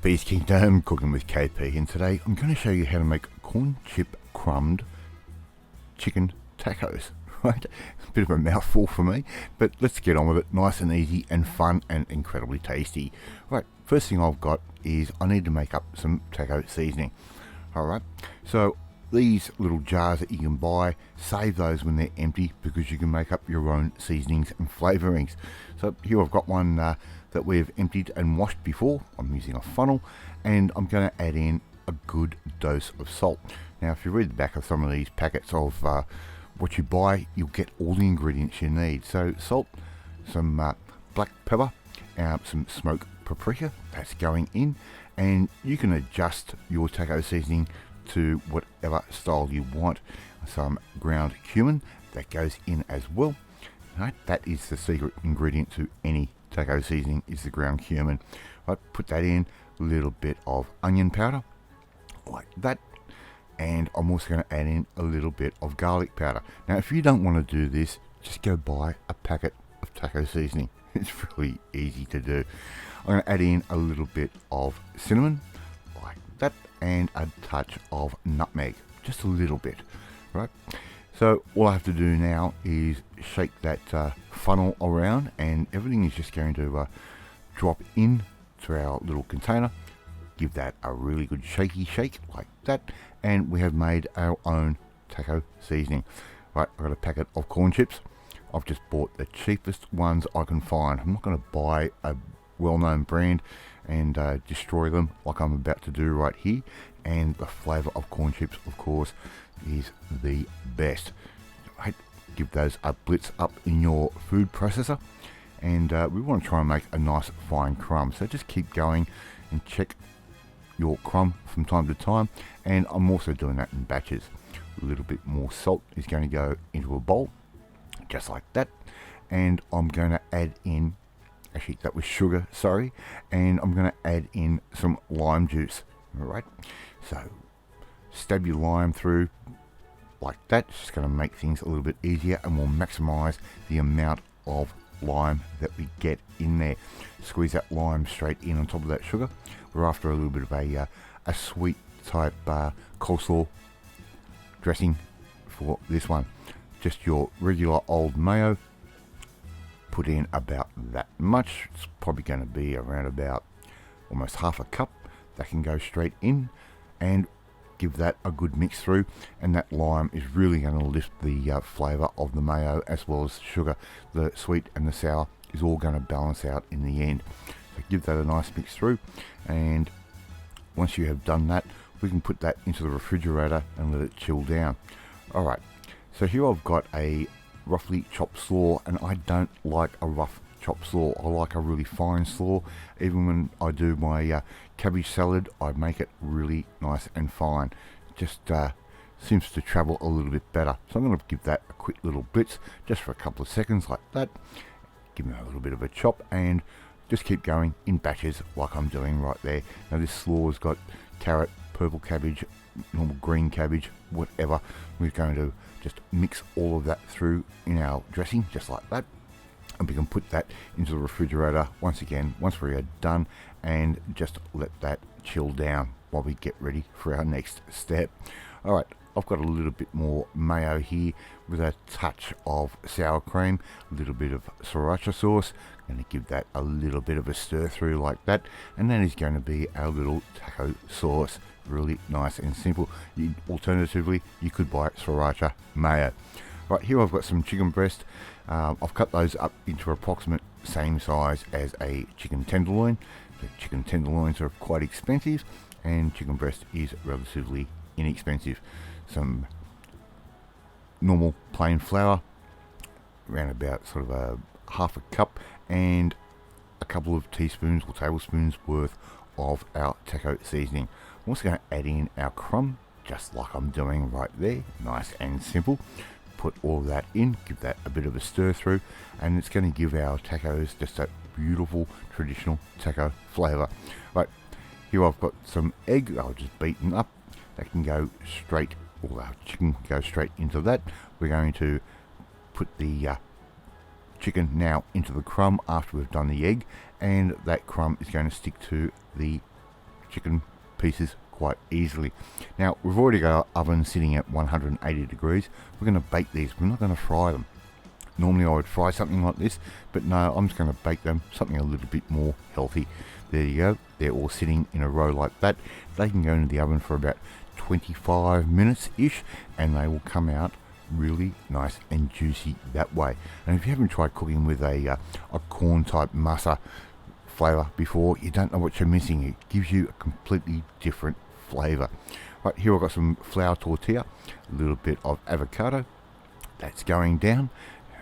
KP's Kingdom, cooking with KP, and today I'm going to show you how to make corn chip crumbed chicken tacos. Right, a bit of a mouthful for me, but let's get on with it. Nice and easy and fun and incredibly tasty. Right, first thing I've got is I need to make up some taco seasoning. Alright, so these little jars that you can buy, save those when they're empty because you can make up your own seasonings and flavourings. So here I've got one that we've emptied and washed before. I'm using a funnel, and I'm going to add in a good dose of salt. Now if you read the back of some of these packets of what you buy, you'll get all the ingredients you need. So salt, some black pepper, some smoked paprika, that's going in, and you can adjust your taco seasoning to whatever style you want. Some ground cumin, that goes in as well. Right, that is the secret ingredient to any taco seasoning, is the ground cumin. Right, put that in, a little bit of onion powder, like that. And I'm also going to add in a little bit of garlic powder. Now if you don't want to do this, just go buy a packet of taco seasoning. It's really easy to do. I'm going to add in a little bit of cinnamon, like that, and a touch of nutmeg, just a little bit. Right, so all I have to do now is shake that funnel around, and everything is just going to drop in to our little container. Give that a really good shaky shake like that, and we have made our own taco seasoning. Right, I've got a packet of corn chips. I've just bought the cheapest ones I can find. I'm not going to buy a well-known brand and destroy them like I'm about to do right here. And the flavour of corn chips, of course, is the best. Right, give those a blitz up in your food processor, and we want to try and make a nice fine crumb. So just keep going and check your crumb from time to time, and I'm also doing that in batches. A little bit more salt is going to go into a bowl, just like that, and I'm going to add in, actually that was sugar, sorry, and I'm going to add in some lime juice. Alright, so stab your lime through like that. It's just going to make things a little bit easier, and we'll maximize the amount of lime that we get in there. Squeeze that lime straight in on top of that sugar. We're after a little bit of a sweet type coleslaw dressing for this one. Just your regular old mayo. Put in about that much. It's probably going to be around about almost half a cup. That can go straight in, and give that a good mix through, and that lime is really going to lift the flavour of the mayo as well as sugar. The sweet and the sour is all going to balance out in the end. So give that a nice mix through, and once you have done that, we can put that into the refrigerator and let it chill down. Alright, so here I've got a roughly chopped slaw, and I don't like a rough chopped slaw. I like a really fine slaw. Even when I do my cabbage salad, I make it really nice and fine. Just seems to travel a little bit better. So I'm going to give that a quick little blitz just for a couple of seconds like that. Give it a little bit of a chop, and just keep going in batches like I'm doing right there. Now this slaw's got carrot, purple cabbage, normal green cabbage, whatever. We're going to just mix all of that through in our dressing just like that. And we can put that into the refrigerator once again once we are done, and just let that chill down while we get ready for our next step. Alright, I've got a little bit more mayo here with a touch of sour cream, a little bit of sriracha sauce. I'm going to give that a little bit of a stir through like that, and that is going to be our little taco sauce. Really nice and simple. Alternatively, you could buy sriracha mayo. Right, here I've got some chicken breast. I've cut those up into approximate same size as a chicken tenderloin. The chicken tenderloins are quite expensive, and chicken breast is relatively inexpensive. Some normal plain flour, around about sort of a half a cup, and a couple of teaspoons or tablespoons worth of our taco seasoning. I'm also going to add in our crumb, just like I'm doing right there. Nice and simple. Put all of that in, give that a bit of a stir through, and it's going to give our tacos just that beautiful traditional taco flavour. Right, here I've got some egg. I'll just beaten up. That can go straight, all our chicken can go straight into that. We're going to put the chicken now into the crumb after we've done the egg, and that crumb is going to stick to the chicken pieces quite easily. Now we've already got our oven sitting at 180 degrees. We're going to bake these. We're not going to fry them. Normally I would fry something like this, but no, I'm just going to bake them, something a little bit more healthy. There you go. They're all sitting in a row like that. They can go into the oven for about 25 minutes ish, and they will come out really nice and juicy that way. And if you haven't tried cooking with a corn type masa flavour before, you don't know what you're missing. It gives you a completely different flavour. Right, here I've got some flour tortilla, a little bit of avocado. That's going down.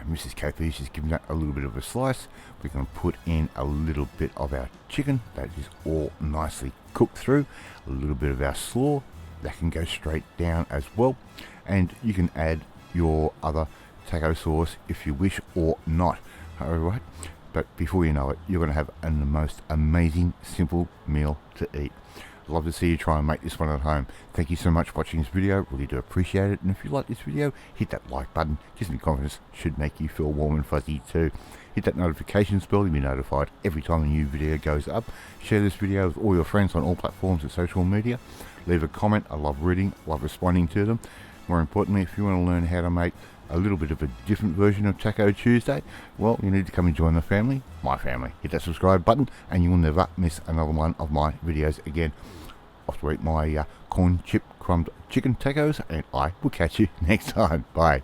Mrs. KP's just giving that a little bit of a slice. We're going to put in a little bit of our chicken. That is all nicely cooked through. A little bit of our slaw. That can go straight down as well. And you can add your other taco sauce if you wish or not. Alright, but before you know it, you're going to have the most amazing simple meal to eat. I'd love to see you try and make this one at home. Thank you so much for watching this video. Really do appreciate it. And if you like this video, hit that like button. Gives me confidence. Should make you feel warm and fuzzy too. Hit that notifications bell to be notified every time a new video goes up. Share this video with all your friends on all platforms of social media. Leave a comment. I love reading. Love responding to them. More importantly, if you want to learn how to make a little bit of a different version of Taco Tuesday, well, you need to come and join the family, my family. Hit that subscribe button and you will never miss another one of my videos again. Off to eat my corn chip crumbed chicken tacos, and I will catch you next time. Bye.